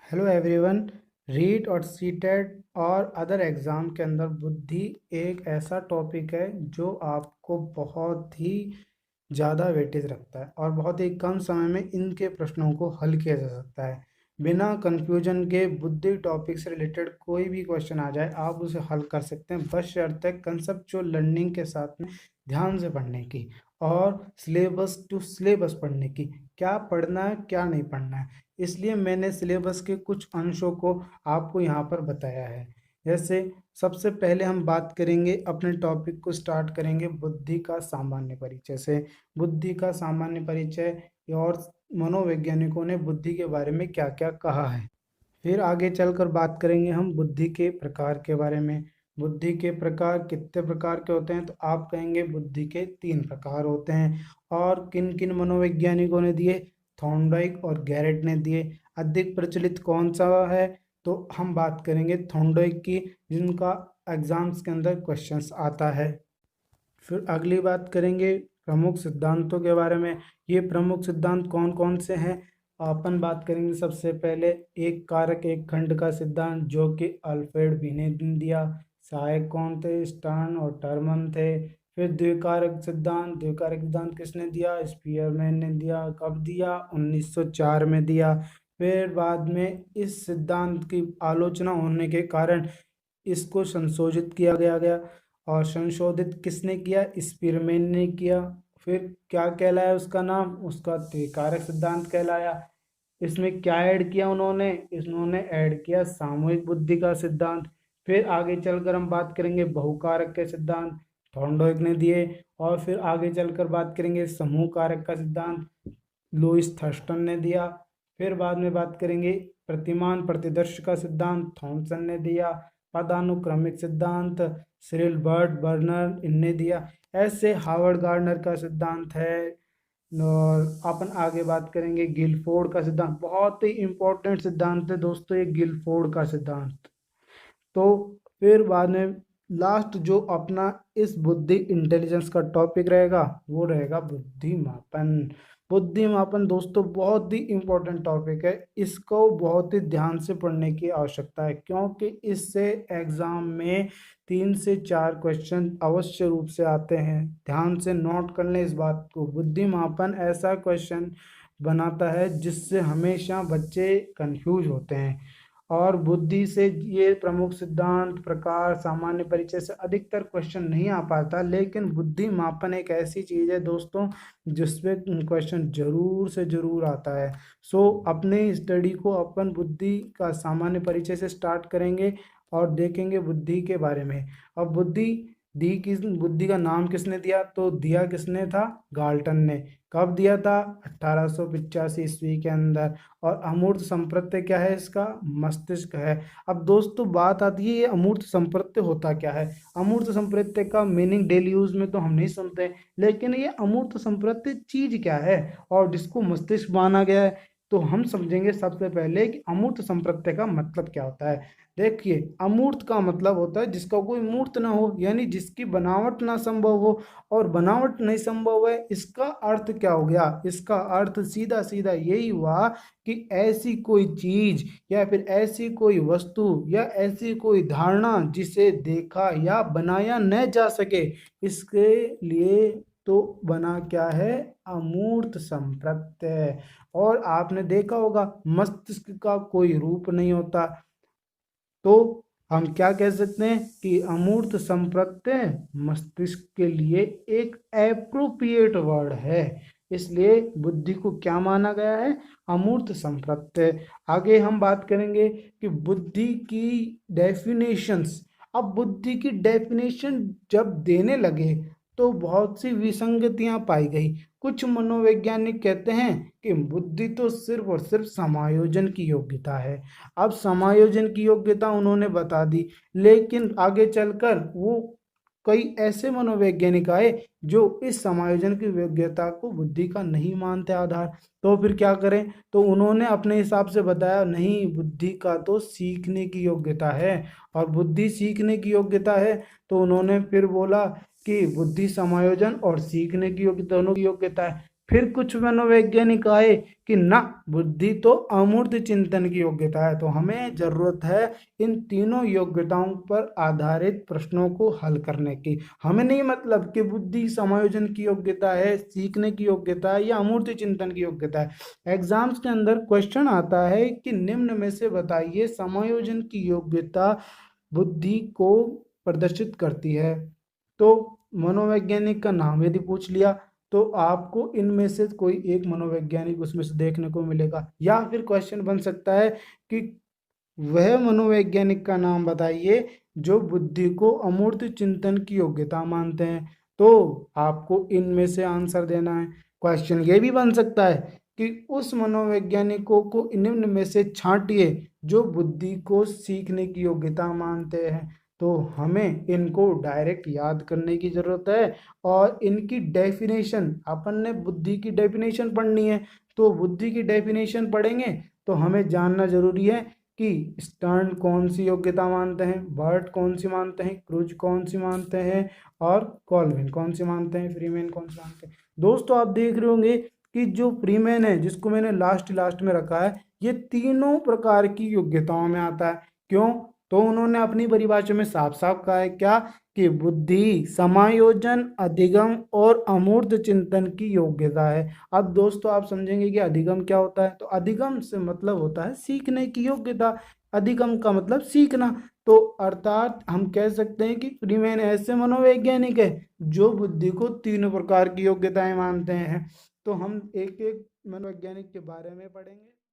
Hello everyone. REET और CTET और other exam के अंदर बुद्धि एक ऐसा टॉपिक है जो आपको बहुत ही ज़्यादा वेटेज रखता है और बहुत ही कम समय में इनके प्रश्नों को हल किया जा सकता है। बिना कंफ्यूजन के बुद्धि टॉपिक से रिलेटेड कोई भी क्वेश्चन आ जाए आप उसे हल कर सकते हैं, बस शर्त है कंसेप्चुअल लर्निंग के साथ में ध्यान से पढ़ने की और सिलेबस टू सिलेबस पढ़ने की। क्या पढ़ना है क्या नहीं पढ़ना है, इसलिए मैंने सिलेबस के कुछ अंशों को आपको यहाँ पर बताया है। जैसे सबसे पहले हम बात करेंगे, अपने टॉपिक को स्टार्ट करेंगे बुद्धि का सामान्य परिचय से। बुद्धि का सामान्य परिचय और मनोवैज्ञानिकों ने बुद्धि के बारे में क्या क्या कहा है। फिर आगे चलकर बात करेंगे हम बुद्धि के प्रकार के बारे में। बुद्धि के प्रकार कितने प्रकार के होते हैं, तो आप कहेंगे बुद्धि के 3 प्रकार होते हैं। और किन किन मनोवैज्ञानिकों ने दिए, थॉर्नडाइक और गैरेट ने दिए। अधिक प्रचलित कौन सा है, तो हम बात करेंगे थॉर्नडाइक की, जिनका एग्जाम्स के अंदर क्वेश्चंस आता है। फिर अगली बात करेंगे प्रमुख सिद्धांतों के बारे में। ये प्रमुख सिद्धांत कौन कौन से हैं, अपन बात करेंगे सबसे पहले एक कारक एक खंड का सिद्धांत, जो कि अल्फ्रेड बी ने दिया। सहायक कौन थे, स्टर्न और टर्मन थे। फिर द्विकारक सिद्धांत किसने दिया, स्पीयरमैन ने दिया। कब दिया, 1904 में दिया। फिर बाद में इस सिद्धांत की आलोचना होने के कारण इसको संशोधित किया गया और संशोधित किसने किया, स्पीयरमैन ने किया। फिर क्या कहलाया उसका नाम, उसका त्रिकारक सिद्धांत कहलाया। इसमें क्या ऐड किया उन्होंने ऐड किया सामूहिक बुद्धि का सिद्धांत। फिर आगे चलकर हम बात करेंगे बहुकारक के सिद्धांत, थॉर्नडाइक ने दिए। और फिर आगे चलकर बात करेंगे समूह कारक का सिद्धांत, लुईस थर्स्टन ने दिया। फिर बाद में बात करेंगे प्रतिमान प्रतिदर्श का सिद्धांत, थॉमसन ने दिया। पदानुक्रमिक सिद्धांत, सिरिल बर्ट बर्नर इनने दिया। ऐसे हार्वर्ड गार्डनर का सिद्धांत है। और अपन आगे बात करेंगे गिलफोर्ड का सिद्धांत, बहुत ही इंपॉर्टेंट सिद्धांत है दोस्तों ये गिलफोर्ड का सिद्धांत। तो फिर बाद में लास्ट जो अपना इस बुद्धि इंटेलिजेंस का टॉपिक रहेगा वो रहेगा बुद्धि मापन। बुद्धि मापन दोस्तों बहुत ही इंपॉर्टेंट टॉपिक है, इसको बहुत ही ध्यान से पढ़ने की आवश्यकता है, क्योंकि इससे एग्जाम में 3 से 4 क्वेश्चन अवश्य रूप से आते हैं। ध्यान से नोट कर लें इस बात को, बुद्धि मापन ऐसा क्वेश्चन बनाता है जिससे हमेशा बच्चे कंफ्यूज होते हैं। और बुद्धि से ये प्रमुख सिद्धांत प्रकार सामान्य परिचय से अधिकतर क्वेश्चन नहीं आ पाता, लेकिन बुद्धि मापन एक ऐसी चीज है दोस्तों जिसपे क्वेश्चन जरूर से जरूर आता है। सो अपने स्टडी को अपन बुद्धि का सामान्य परिचय से स्टार्ट करेंगे और देखेंगे बुद्धि के बारे में। अब बुद्धि का नाम किसने दिया, तो दिया किसने था, गाल्टन ने। कब दिया था, 1885 ईस्वी के अंदर। और अमूर्त संप्रत्यय क्या है इसका, मस्तिष्क है। अब दोस्तों बात आती है ये अमूर्त संप्रत्यय होता क्या है। अमूर्त संप्रत्यय का मीनिंग डेली यूज में तो हम नहीं सुनते, लेकिन ये अमूर्त संप्रत्यय चीज क्या है और जिसको मस्तिष्क माना गया है, तो हम समझेंगे सबसे पहले कि अमूर्त संप्रत्यय का मतलब क्या होता है। देखिए अमूर्त का मतलब होता है जिसका कोई मूर्त ना हो, यानी जिसकी बनावट ना संभव हो। और बनावट नहीं संभव है, इसका अर्थ क्या हो गया, इसका अर्थ सीधा सीधा यही हुआ कि ऐसी कोई चीज या फिर ऐसी कोई वस्तु या ऐसी कोई धारणा जिसे देखा या बनाया न जा सके, इसके लिए तो बना क्या है, अमूर्त संप्रत्यय। और आपने देखा होगा मस्तिष्क का कोई रूप नहीं होता, तो हम क्या कह सकते हैं कि अमूर्त संप्रत्यय मस्तिष्क के लिए एक एप्रोप्रिएट वर्ड है। इसलिए बुद्धि को क्या माना गया है, अमूर्त संप्रत्यय। आगे हम बात करेंगे कि बुद्धि की डेफिनेशंस। अब बुद्धि की डेफिनेशन जब देने लगे तो बहुत सी विसंगतियां पाई गई। कुछ मनोवैज्ञानिक कहते हैं कि बुद्धि तो सिर्फ और सिर्फ समायोजन की योग्यता है। अब समायोजन की योग्यता उन्होंने बता दी, लेकिन आगे चलकर वो कई ऐसे मनोवैज्ञानिक आए जो इस समायोजन की योग्यता को बुद्धि का नहीं मानते आधार। तो फिर क्या करें, तो उन्होंने अपने हिसाब से बताया नहीं, बुद्धि का तो सीखने की योग्यता है। और बुद्धि सीखने की योग्यता है, तो उन्होंने फिर बोला कि बुद्धि समायोजन और सीखने की योग्यता दोनों की योग्यता है। फिर कुछ मनोवैज्ञानिक आए कि ना, बुद्धि तो अमूर्त चिंतन की योग्यता है। तो हमें जरूरत है इन तीनों योग्यताओं पर आधारित प्रश्नों को हल करने की। हमें नहीं मतलब कि बुद्धि समायोजन की योग्यता है, सीखने की योग्यता है या अमूर्त चिंतन की योग्यता है। एग्जाम्स के अंदर क्वेश्चन आता है कि निम्न में से बताइए समायोजन की योग्यता बुद्धि को प्रदर्शित करती है। तो मनोवैज्ञानिक का नाम यदि पूछ लिया तो आपको इनमें से कोई एक मनोवैज्ञानिक उसमें से देखने को मिलेगा। या फिर क्वेश्चन बन सकता है कि वह मनोवैज्ञानिक का नाम बताइए जो बुद्धि को अमूर्त चिंतन की योग्यता मानते हैं। तो आपको इनमें से आंसर देना है। क्वेश्चन ये भी बन सकता है कि उस मनोवैज्ञानिकों को निम्न में से छांटिए जो बुद्धि को सीखने की योग्यता मानते हैं। तो हमें इनको डायरेक्ट याद करने की जरूरत है और इनकी डेफिनेशन, अपन ने बुद्धि की डेफिनेशन पढ़नी है। तो बुद्धि की डेफिनेशन पढ़ेंगे तो हमें जानना जरूरी है कि स्टर्न कौन सी योग्यता मानते हैं, बर्ट कौन सी मानते हैं, क्रूज कौन सी मानते हैं और कॉल्विन कौन सी मानते हैं, फ्रीमैन कौन सी मानते हैं। दोस्तों आप देख रहे होंगे कि जो फ्रीमैन है, जिसको मैंने लास्ट लास्ट में रखा है, ये तीनों प्रकार की योग्यताओं में आता है। क्यों? तो उन्होंने अपनी परिभाषा में साफ साफ कहा है क्या, कि बुद्धि समायोजन, अधिगम और अमूर्त चिंतन की योग्यता है। अब दोस्तों आप समझेंगे कि अधिगम क्या होता है। तो अधिगम से मतलब होता है सीखने की योग्यता। अधिगम का मतलब सीखना। तो अर्थात हम कह सकते हैं कि फ्रीमैन ऐसे मनोवैज्ञानिक है जो बुद्धि को तीनों प्रकार की योग्यताएं मानते हैं। तो हम एक एक मनोवैज्ञानिक के बारे में पढ़ेंगे।